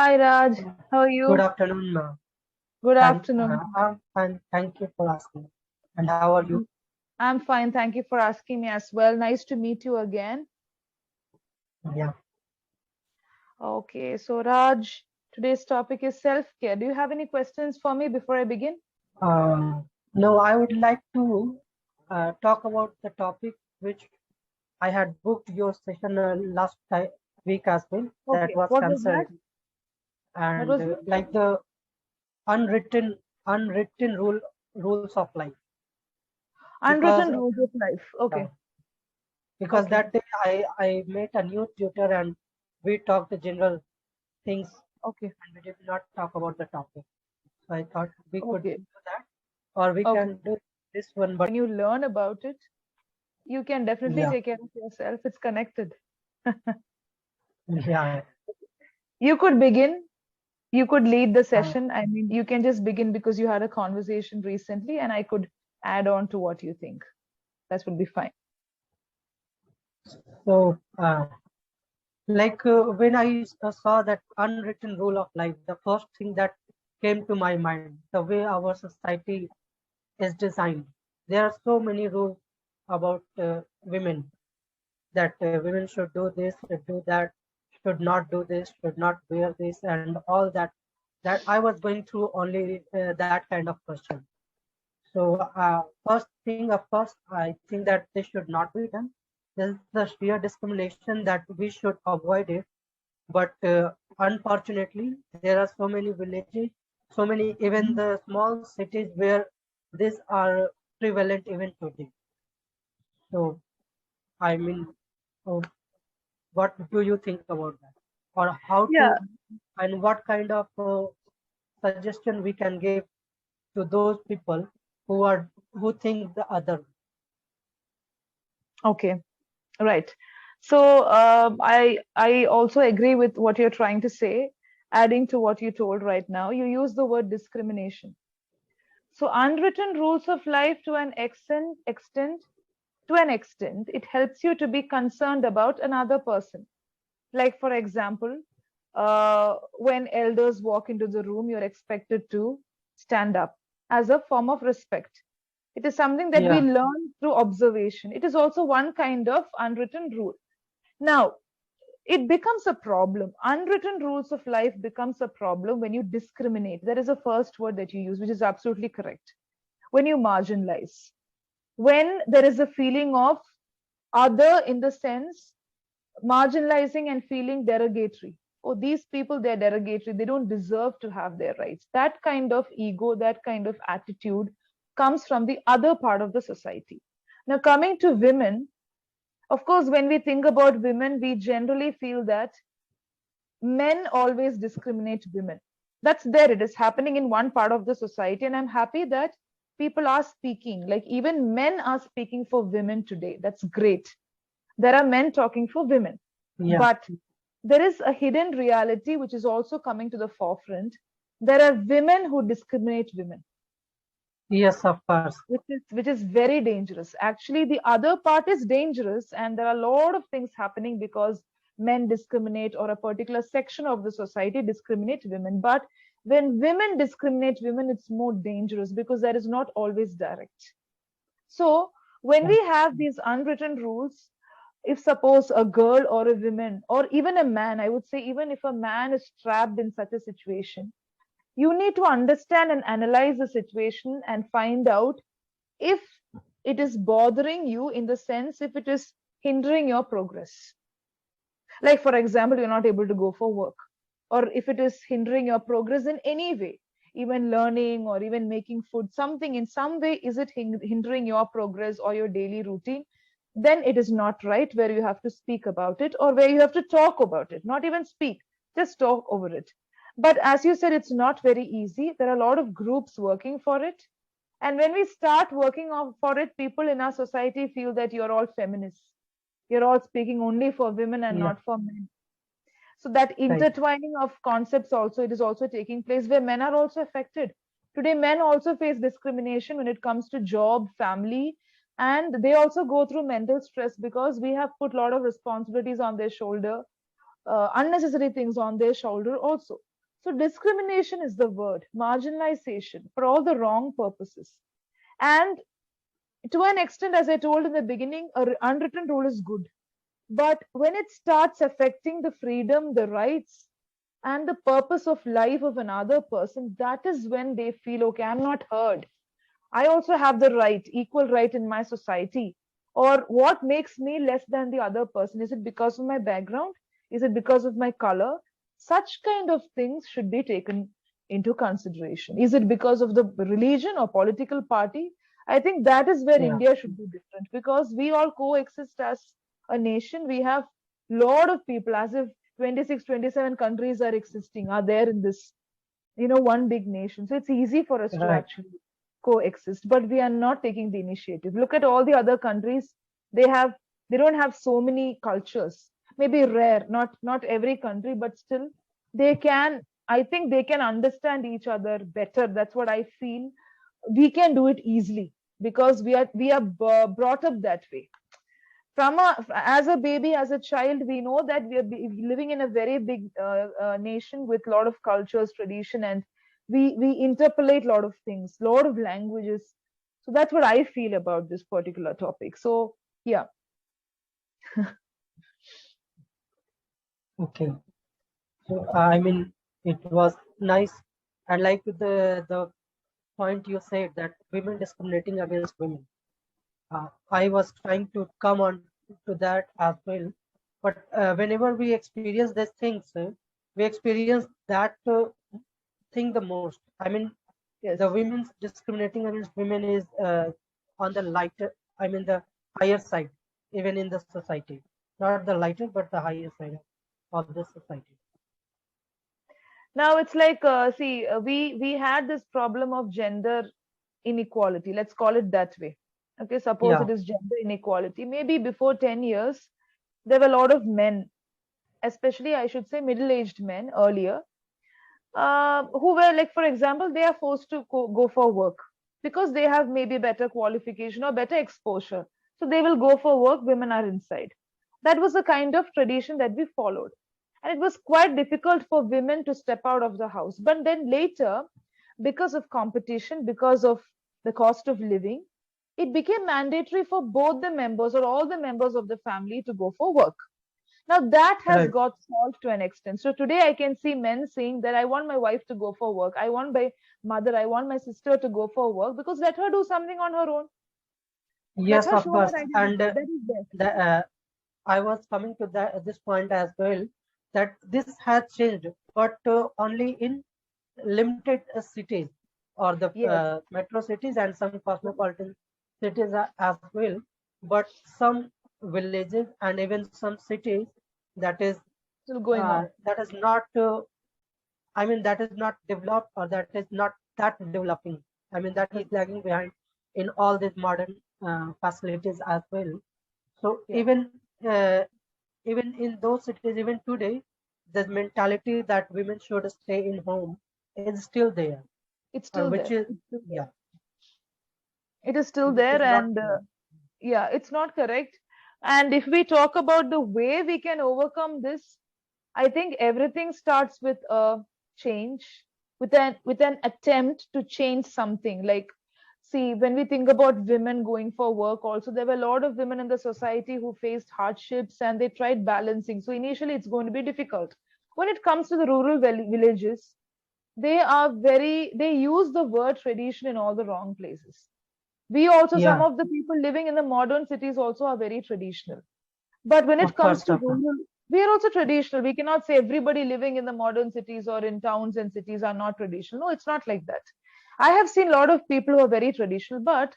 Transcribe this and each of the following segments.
Hi Raj, how are Good you? afternoon. Good afternoon. I'm fine. Thank you for asking. And how are you? Mm, I'm fine. Thank you for asking me as well. Nice to meet you again. Yeah. Okay, so Raj, today's topic is self-care. Do you have any questions for me before I begin? No, I would like to talk about the topic which I had booked your session week as well. That Okay, was what was cancelled, that? What and was that? like the unwritten rules of life. Because Unwritten rules of life. uh, Okay, because okay, that day I met a new tutor and we talked the general things okay, and we did not talk about the topic. So I thought we could okay, do that, or we okay. can do this one. But When you learn about it, you can definitely yeah, take care of yourself. It's connected. yeah, You could begin. You could lead the uh, session. I mean, you can just begin because you had a conversation recently, and I could add on to what you think. That would be fine. so when I saw that unwritten rule of life, the first thing that came to my mind, the way our society is designed. There are so many rules about women, that women should do this, should do that, should not do this, should not wear this, and all that. That I was going through only that kind of question. So first thing, of course, I think that this should not be done. This is the sheer discrimination that we should avoid it. But unfortunately, there are so many villages, so many even the small cities where these are prevalent even today. So I mean, uh, what do you think about that, or how Yeah, to, and what kind of suggestion we can give to those people who think the other? okay, right. So I also agree with what you're trying to say. Adding to what you told right now, you use the word discrimination. So unwritten rules of life to an extent, it helps you to be concerned about another person. Like for example, when elders walk into the room, you're expected to stand up as a form of respect. It is something that we Yeah, learn through observation. It is also one kind of unwritten rule. Now, it becomes a problem. Unwritten rules of life becomes a problem when you discriminate. That is the first word that you use, which is absolutely correct. When you marginalize, when there is a feeling of other in the sense marginalizing and feeling derogatory. Oh, these people, they're derogatory. They don't deserve to have their rights. That kind of ego, that kind of attitude comes from the other part of the society. Now, coming to women, of course, when we think about women, we generally feel that men always discriminate women. That's there. It is happening in one part of the society. And I'm happy that people are speaking. Like even men are speaking for women today. That's great. There are men talking for women. yeah, But there is a hidden reality which is also coming to the forefront. There are women who discriminate women, yes, of course. which is very dangerous. Actually, the other part is dangerous, and there are a lot of things happening because men discriminate or a particular section of the society discriminate women. But when women discriminate women, it's more dangerous because that is not always direct. So when we have these unwritten rules, if suppose a girl or a woman or even a man, I would say even if a man is trapped in such a situation, you need to understand and analyze the situation and find out if it is bothering you in the sense if it is hindering your progress. Like for example, you're not able to go for work, or if it is hindering your progress in any way, even learning or even making food, something in some way, is it hindering your progress or your daily routine? Then it is not right, where you have to speak about it or where you have to talk about it, not even speak, just talk over it. But as you said, it's not very easy. There are a lot of groups working for it, and when we start working for it, people in our society feel that you're all feminists, you're all speaking only for women and Yeah, not for men. So that right. intertwining of concepts also, it is also taking place where men are also affected. Today men also face discrimination when it comes to job, family, and they also go through mental stress because we have put a lot of responsibilities on their shoulder, unnecessary things on their shoulder also. So discrimination is the word, marginalization for all the wrong purposes. And to an extent, as I told in the beginning, a unwritten rule is good. But when it starts affecting the freedom, the rights, and the purpose of life of another person, that is when they feel, okay, I'm not heard. I also have the right, equal right in my society. Or what makes me less than the other person? Is it because of my background? Is it because of my color? Such kind of things should be taken into consideration. Is it because of the religion or political party? I think that is where Yeah, India should be different, because we all coexist as a nation. We have lot of people, as if 26, 27 countries are existing, are there in this, one big nation. So it's easy for us to right. actually coexist, but we are not taking the initiative. Look at all the other countries. They don't have so many cultures. Maybe rare, not every country, but still they can. I think they can understand each other better. That's what I feel. We can do it easily because we are brought up that way. As a baby, as a child, we know that we are living in a very big nation with a lot of cultures, tradition, and we interpolate a lot of things, a lot of languages. So that's what I feel about this particular topic. So yeah. Okay. So I mean, it was nice, and like the point you said that women discriminating against women. I was trying to come on to that as well, but whenever we experience these things, we experience that thing the most. I mean, Yes. the women's discriminating against women is on the lighter, I mean, the higher side, even in the society. Not the lighter, but the higher side of the society. Now it's like, see, we had this problem of gender inequality. Let's call it that way. Okay, suppose Yeah, it is gender inequality. Maybe before 10 years, there were a lot of men, especially I should say middle-aged men earlier, who were like, for example, they are forced to go for work because they have maybe better qualification or better exposure. So they will go for work, women are inside. That was the kind of tradition that we followed. And it was quite difficult for women to step out of the house. But then later, because of competition, because of the cost of living, it became mandatory for both the members or all the members of the family to go for work. Now that has right. got solved to an extent. So today I can see men saying that I want my wife to go for work. I want my mother, I want my sister to go for work, because let her do something on her own. Let Yes, her of show course. her And identity. That is there. the, I was coming to this point as well, that this has changed, but only in limited cities or the Yes. metro cities and some cosmopolitan cities as well. But some villages and even some cities that is Still going on. not. I mean, that is not developed, or that is not that developing. I mean, that is Yes. lagging behind in all these modern facilities as well. So Yeah. even in those cities, even today, the mentality that women should stay in home is still there, It's still which there. is, It's still there. yeah, It is still which there. is not And correct. yeah, it's not correct. And if we talk about the way we can overcome this, I think everything starts with a change, with an attempt to change something. Like, see, when we think about women going for work, also there were a lot of women in the society who faced hardships and they tried balancing. So initially, it's going to be difficult. When it comes to the rural villages, they use the word tradition in all the wrong places. We also, some Yeah, of the people living in the modern cities also are very traditional. But when it of comes course, to of course. rural, we are also traditional. We cannot say everybody living in the modern cities or in towns and cities are not traditional. No, it's not like that. I have seen a lot of people who are very traditional, but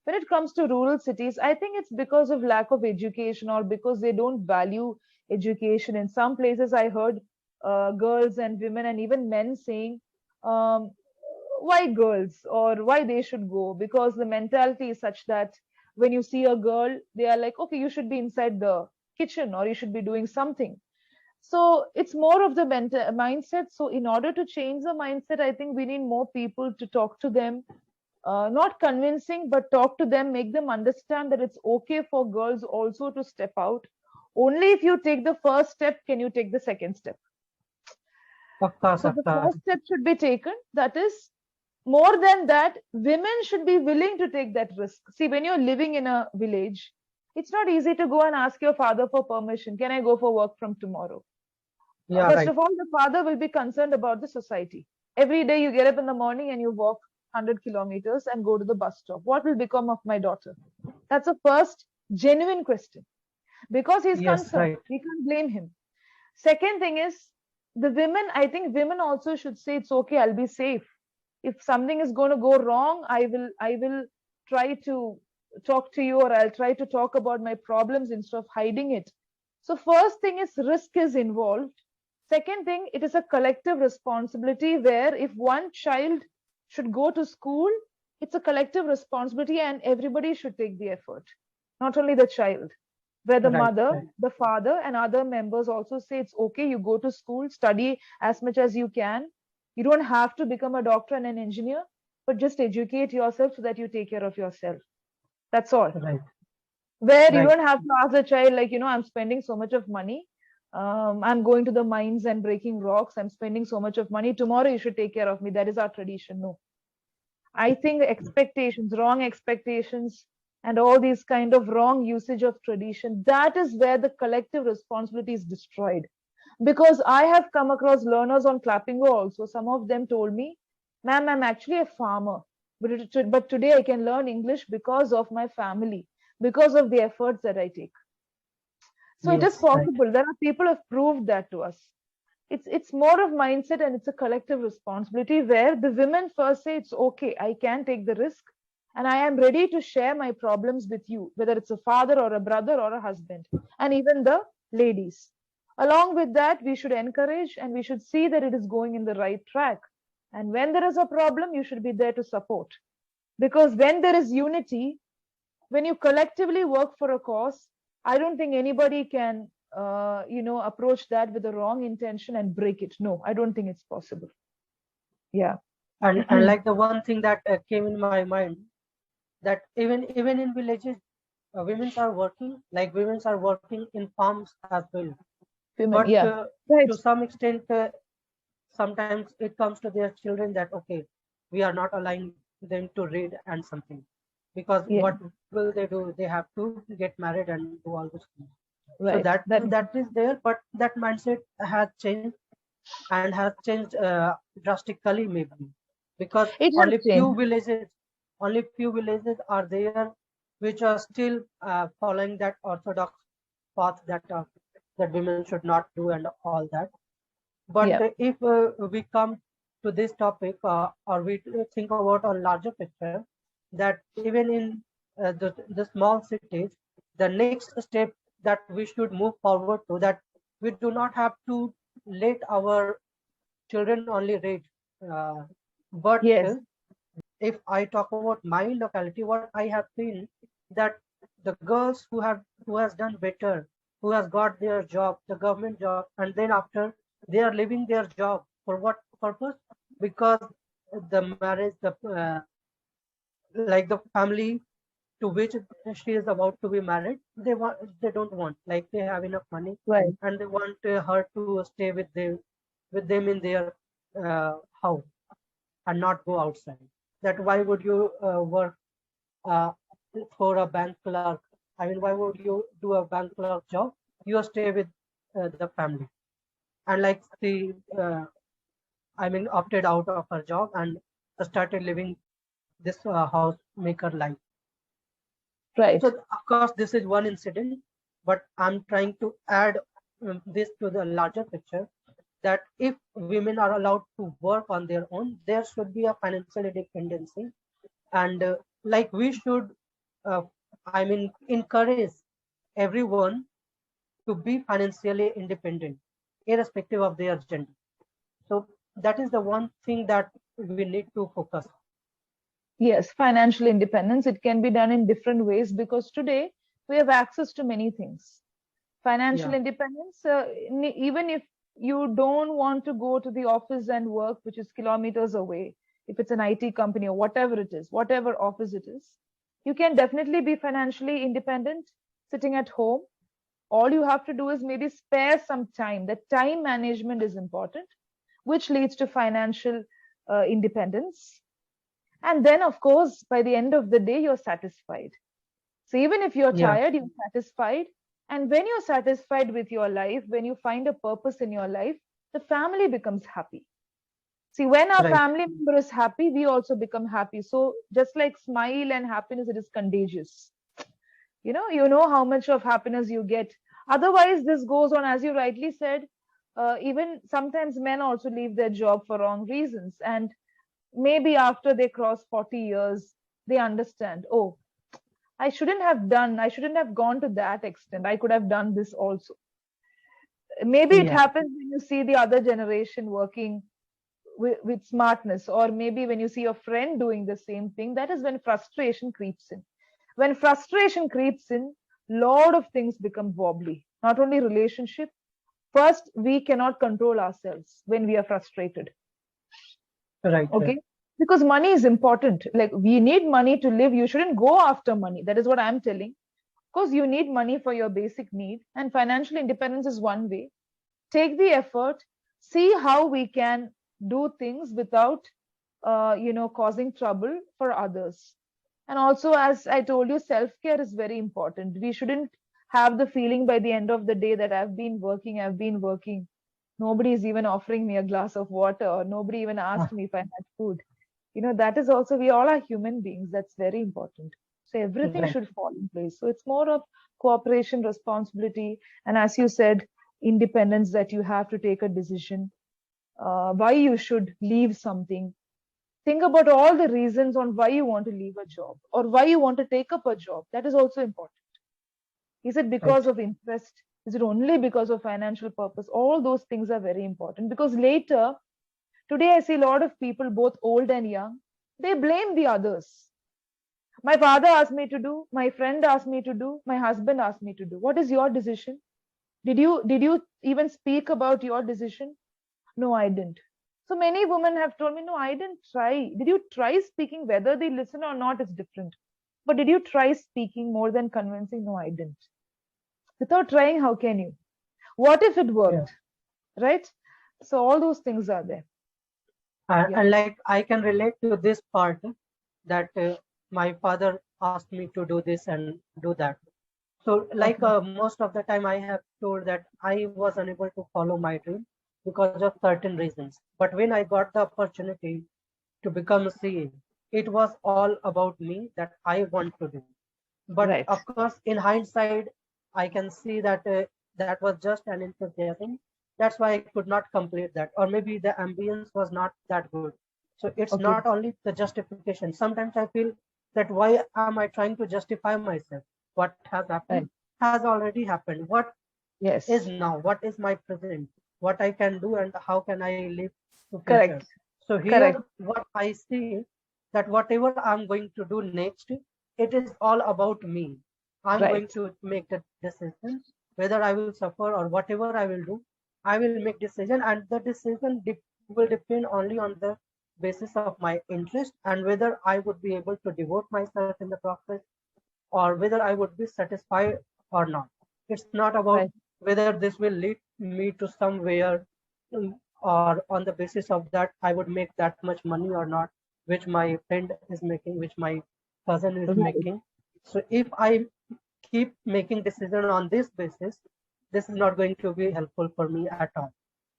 when it comes to rural cities, I think it's because of lack of education or because they don't value education. In some places, I heard girls and women and even men saying, um, why girls or why they should go, because the mentality is such that when you see a girl, they are like, okay, you should be inside the kitchen or you should be doing something. So it's more of the mindset. So in order to change the mindset, I think we need more people to talk to them, not convincing, but talk to them, make them understand that it's okay for girls also to step out. Only if you take the first step can you take the second step. Of course, So of the course. first step should be taken. That is, more than that, women should be willing to take that risk. See, when you're living in a village, it's not easy to go and ask your father for permission. Can I go for work from tomorrow? Yeah, First right. of all, the father will be concerned about the society. Every day you get up in the morning and you walk 100 kilometers and go to the bus stop. What will become of my daughter? That's a first genuine question because he's Yes, concerned. right. We can't blame him. Second thing is the women, I think women also should say it's okay, I'll be safe. If something is going to go wrong, I will try to talk to you or I'll try to talk about my problems instead of hiding it. So first thing is risk is involved. Second thing, it is a collective responsibility where if one child should go to school, it's a collective responsibility and everybody should take the effort, not only the child, where the Right, mother, right. the father, and other members also say it's okay, you go to school, study as much as you can. You don't have to become a doctor and an engineer, but just educate yourself so that you take care of yourself. That's all. Right, Where you right. don't have to ask the child, like, I'm spending so much of money. I'm going to the mines and breaking rocks. I'm spending so much of money. Tomorrow you should take care of me. That is our tradition. No. I think expectations, wrong expectations, and all these kind of wrong usage of tradition, that is where the collective responsibility is destroyed. Because I have come across learners on Clappingo also. Some of them told me, ma'am, I'm actually a farmer, but today I can learn English because of my family, because of the efforts that I take. So it is Yes, right. possible. There are people who have proved that to us. It's more of mindset and it's a collective responsibility where the women first say it's okay, I can take the risk and I am ready to share my problems with you, whether it's a father or a brother or a husband, and even the ladies. Along with that, we should encourage and we should see that it is going in the right track. And when there is a problem, you should be there to support. Because when there is unity, when you collectively work for a cause, I don't think anybody can, approach that with a wrong intention and break it. No, I don't think it's possible. Yeah. And like the one thing that came in my mind, that even in villages, women are working, like women are working in farms as well. Women. But Yeah. Right. to some extent, sometimes it comes to their children that okay, we are not allowing them to read and something, because Yeah. what will they do? They have to get married and do all those things. So Right. that is there, but that mindset has changed and has changed drastically maybe, because It has changed. only few villages are there which are still following that orthodox path that women should not do and all that. But Yeah. if we come to this topic, or we think about a larger picture, that even in the small cities, the next step that we should move forward to, that we do not have to let our children only read. Uh, but Yes. if I talk about my locality, what I have seen, that the girls who has done better, who has got their job, the government job, and then after they are leaving their job for what purpose? Because the marriage, like the family to which she is about to be married, they don't want, like they have enough money Right. and they want her to stay with them in their house and not go outside. That why would you work uh, for a bank clerk? I mean, why would you do a bank clerk job? You stay with the family. And like I mean, opted out of her job and started living this housemaker life. So, Right. of course, this is one incident, but I'm trying to add this to the larger picture, that if women are allowed to work on their own, there should be a financial independency. And like we should, uh, I mean, encourage everyone to be financially independent, irrespective of their gender. So, that is the one thing that we need to focus. Yes. Financial independence. It can be done in different ways because today we have access to many things. Financial Yeah, independence, even if you don't want to go to the office and work, which is kilometers away, if it's an IT company or whatever it is, whatever office it is, you can definitely be financially independent sitting at home. All you have to do is maybe spare some time. That time management is important. which leads to financial independence. And then, of course, by the end of the day, you're satisfied. So even if you're Yeah. tired, you're satisfied. And when you're satisfied with your life, when you find a purpose in your life, the family becomes happy. See, when our Right. family member is happy, we also become happy. So just like smile and happiness, it is contagious. You know how much of happiness you get. Otherwise, this goes on, as you rightly said. Even sometimes men also leave their job for wrong reasons, and maybe after they cross 40 years, they understand, oh, I shouldn't have gone to that extent. I could have done this also. Maybe it Yeah. happens when you see the other generation working with smartness, or maybe when you see your friend doing the same thing. That is when frustration creeps in. When frustration creeps in, lot of things become wobbly. Not only relationship. First, we cannot control ourselves when we are frustrated. Right. Okay, because money is important. Like, we need money to live. You shouldn't go after money. That is what I'm telling. Because you need money for your basic need, and financial independence is one way. Take the effort, see how we can do things without causing trouble for others. And also, as I told you, self care is very important. We shouldn't have the feeling by the end of the day that I've been working, nobody is even offering me a glass of water, or nobody even asked me if I had food. That is also, we all are human beings. That's very important. So everything Right. should fall in place. So it's more of cooperation, responsibility, and as you said, independence, that you have to take a decision, why you should leave something. Think about all the reasons on why you want to leave a job or why you want to take up a job. That is also important. Is it Right. because of interest? Is it only because of financial purpose? All those things are very important, because later, today I see a lot of people, both old and young, they blame the others. My father asked me to do, my friend asked me to do, my husband asked me to do. What is your decision? Did you even speak about your decision? No, I didn't. So many women have told me, no, I didn't try. Did you try speaking? Whether they listen or not is different. But did you try speaking more than convincing? No, I didn't. Without trying, how can you? What if it Yeah. worked? Right? So all those things are there. Yeah. And like I can relate to this part that my father asked me to do this and do that. So like Okay. most of the time I have told that I was unable to follow my dream because of certain reasons. But when I got the opportunity to become a CA, it was all about me that I want to do. But Right. of course, in hindsight, I can see that that was just an enthusiasm. That's why I could not complete that. Or maybe the ambience was not that good. So it's Okay. not only the justification. Sometimes I feel that why am I trying to justify myself? What has happened Right. has already happened. What is Yes. now? What is my present? What I can do and how can I live to future? Correct. So Correct. here, what I see that whatever I'm going to do next, it is all about me. I'm going Right. to make the decision whether I will suffer or whatever I will do. I will make decision, and the decision will depend only on the basis of my interest and whether I would be able to devote myself in the process or whether I would be satisfied or not. It's not about Right. whether this will lead me to somewhere, or on the basis of that I would make that much money or not, which my friend is making, which my cousin is Right. making. So if I keep making decision on this basis, this is not going to be helpful for me at all.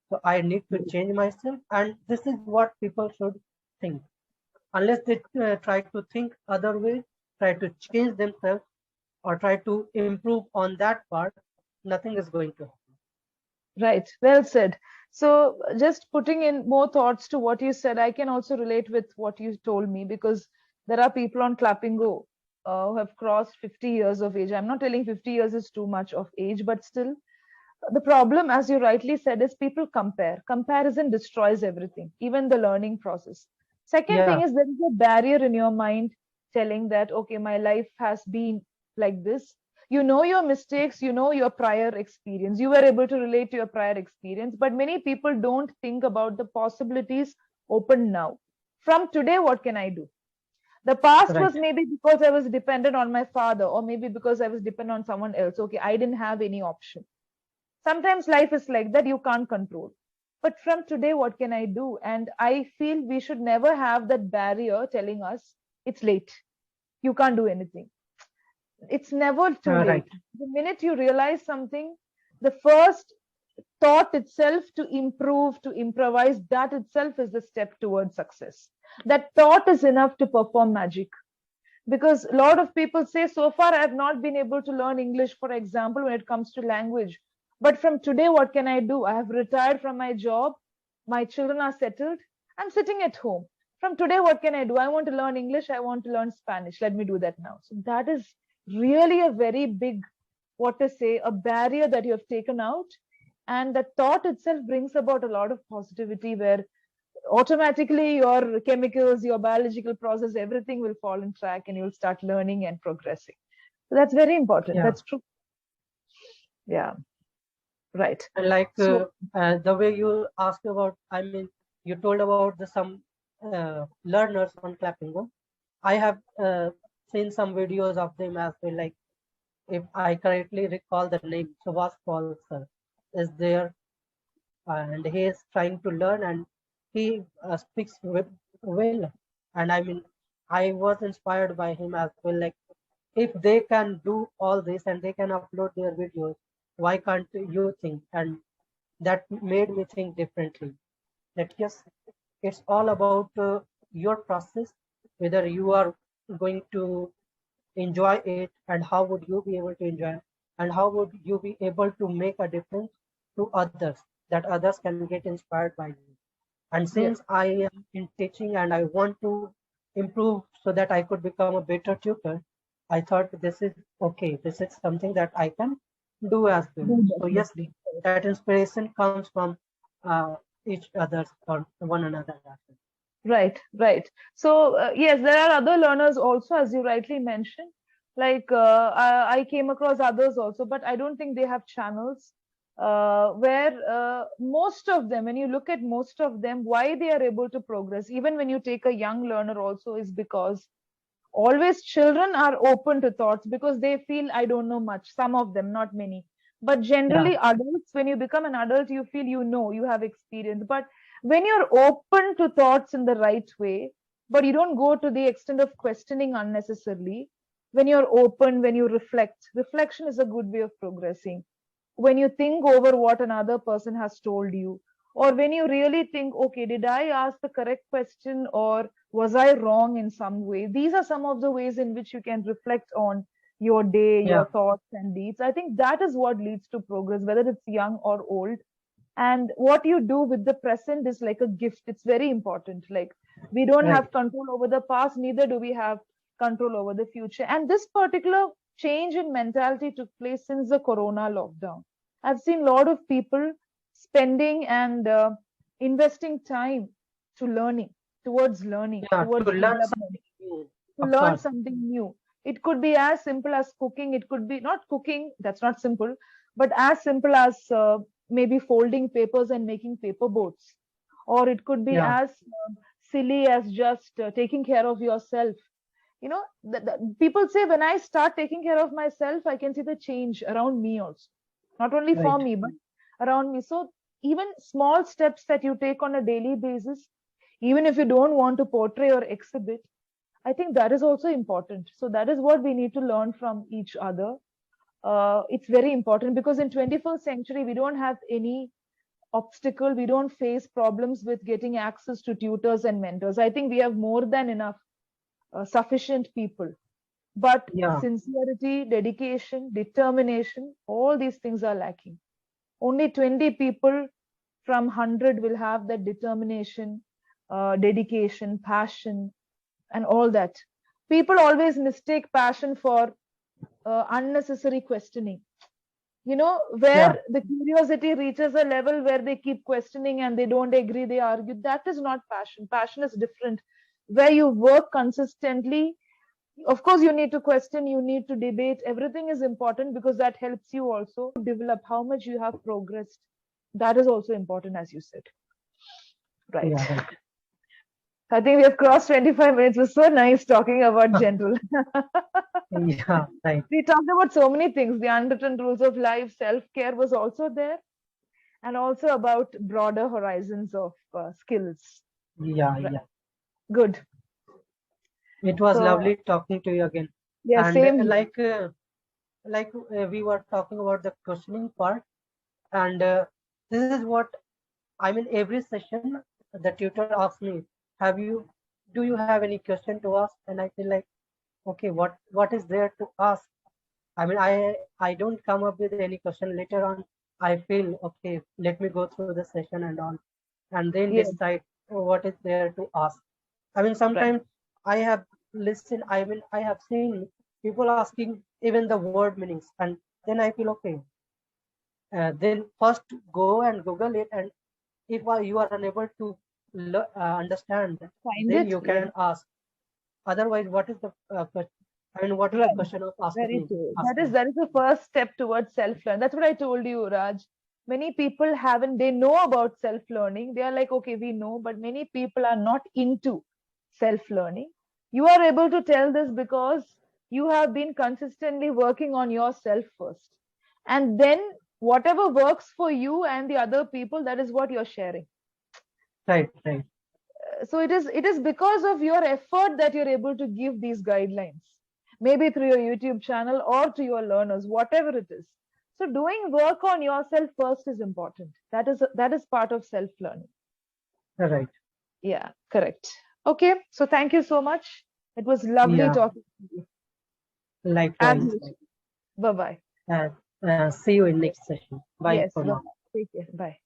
So I need to change myself, and this is what people should think. Unless they try to think other way, try to change themselves, or try to improve on that part, nothing is going to happen. Right. Well said. So, just putting in more thoughts to what you said, I can also relate with what you told me, because there are people on Clappingo who have crossed 50 years of age. I'm not telling 50 years is too much of age, but still, the problem, as you rightly said, is people compare. Comparison destroys everything, even the learning process. Second Yeah. thing is, there is a barrier in your mind telling that, okay, my life has been like this. You know your mistakes, you know your prior experience. You were able to relate to your prior experience, but many people don't think about the possibilities open now. From today, what can I do? The past Right. was maybe because I was dependent on my father, or maybe because I was dependent on someone else. Okay, I didn't have any option. Sometimes life is like that, you can't control. But from today, what can I do? And I feel we should never have that barrier telling us it's late, you can't do anything. It's never too Right. late. The minute you realize something, the first thought itself to improve, to improvise, that itself is the step towards success. That thought is enough to perform magic. Because a lot of people say, so far I have not been able to learn English, for example, when it comes to language. But from today, what can I do? I have retired from my job. My children are settled. I'm sitting at home. From today, what can I do? I want to learn English. I want to learn Spanish. Let me do that now. So that is really a very big, what to say, a barrier that you have taken out. And the thought itself brings about a lot of positivity where automatically your chemicals, your biological process, everything will fall in track and you'll start learning and progressing. So that's very important. Yeah. That's true. Yeah, right. And like So, the way you asked about, I mean, you told about some learners on Clapingo. I have seen some videos of them as well. Like, if I correctly recall the name, Subhash Paul sir is there, and he is trying to learn, and he speaks well. And I mean, I was inspired by him as well. Like, if they can do all this and they can upload their videos, why can't you think? And that made me think differently. That yes, it's all about your process, whether you are going to enjoy it, and how would you be able to enjoy it, and how would you be able to make a difference to others, that others can get inspired by you. And yes, since I am in teaching and I want to improve so that I could become a better tutor, I thought this is okay. This is something that I can do as well. So yes, definitely. that inspiration comes from each other's or one another as well. Right, right. So, yes, there are other learners also, as you rightly mentioned. Like, I came across others also, but I don't think they have channels where most of them, when you look at most of them, why they are able to progress, even when you take a young learner also, is because always children are open to thoughts because they feel I don't know much, some of them, not many. But Yeah, generally adults, when you become an adult, you feel you know, you have experience. But when you're open to thoughts in the right way, but you don't go to the extent of questioning unnecessarily, when you're open, when you reflect, reflection is a good way of progressing. When you think over what another person has told you, or when you really think, okay, did I ask the correct question, or was I wrong in some way? These are some of the ways in which you can reflect on your day, yeah, your thoughts and deeds. I think that is what leads to progress, whether it's young or old. And what you do with the present is like a gift. It's very important. Like, we don't right. have control over the past, neither do we have control over the future. And this particular change in mentality took place since the corona lockdown. I've seen a lot of people spending and investing time to learning, towards learning, Yeah, to towards learn development, something new, to of learn course. something new. It could be as simple as cooking. It could be not cooking, that's not simple, but as simple as maybe folding papers and making paper boats. Or it could be Yeah, as silly as just taking care of yourself. People say, when I start taking care of myself, I can see the change around me also. Not only for right. me, but around me. So even small steps that you take on a daily basis, even if you don't want to portray or exhibit, I think that is also important. So that is what we need to learn from each other. It's very important because in 21st century, we don't have any obstacle. We don't face problems with getting access to tutors and mentors. I think we have more than enough sufficient people. But Yeah, sincerity, dedication, determination, all these things are lacking. Only 20 people from 100 will have that determination, dedication, passion, and all that. People always mistake passion for unnecessary questioning. yeah, Where the curiosity reaches a level where they keep questioning and they don't agree, they argue. That is not passion. Passion is different. Where you work consistently, of course, you need to question, you need to debate. Everything is important because that helps you also develop how much you have progressed. That is also important, as you said. Right. yeah, right. I think we have crossed 25 minutes. It was so nice talking about gentle. Yeah, right. We talked about so many things. The unwritten rules of life, self care was also there. and also about broader horizons of skills. Yeah, Right. yeah. Good. It was So lovely talking to you again. yeah, And same here. we were talking about the questioning part, and this is what I mean. Every session, the tutor asks me, do you have any question to ask? And I feel like, okay, what is there to ask? I mean, I don't come up with any question. Later on, I feel okay. Let me go through the session and all, and then Yeah, decide what is there to ask. I mean, right. sometimes I have listened. I mean, I have seen people asking even the word meanings, and then I feel okay. Then first go and Google it, and if you are unable to understand, Find then it. you Yeah. can ask. Otherwise, what is the I mean, what is the Right. question of Very asking? true. Asking. That is the first step towards self-learn. That's what I told you, Raj. Many people haven't, they know about self-learning. They are like, okay, we know, but many people are not into self-learning. You are able to tell this because you have been consistently working on yourself first. And then whatever works for you and the other people, that is what you're sharing. Right, right. So it is because of your effort that you're able to give these guidelines, maybe through your YouTube channel or to your learners, whatever it is. So doing work on yourself first is important. That is part of self learning. Right. Yeah, correct. Okay, so thank you so much. It was lovely Yeah. talking to you, as Likewise. usual. Bye bye. Uh, See you in next session. Bye Yes, for bye now. bye. Take care. Bye.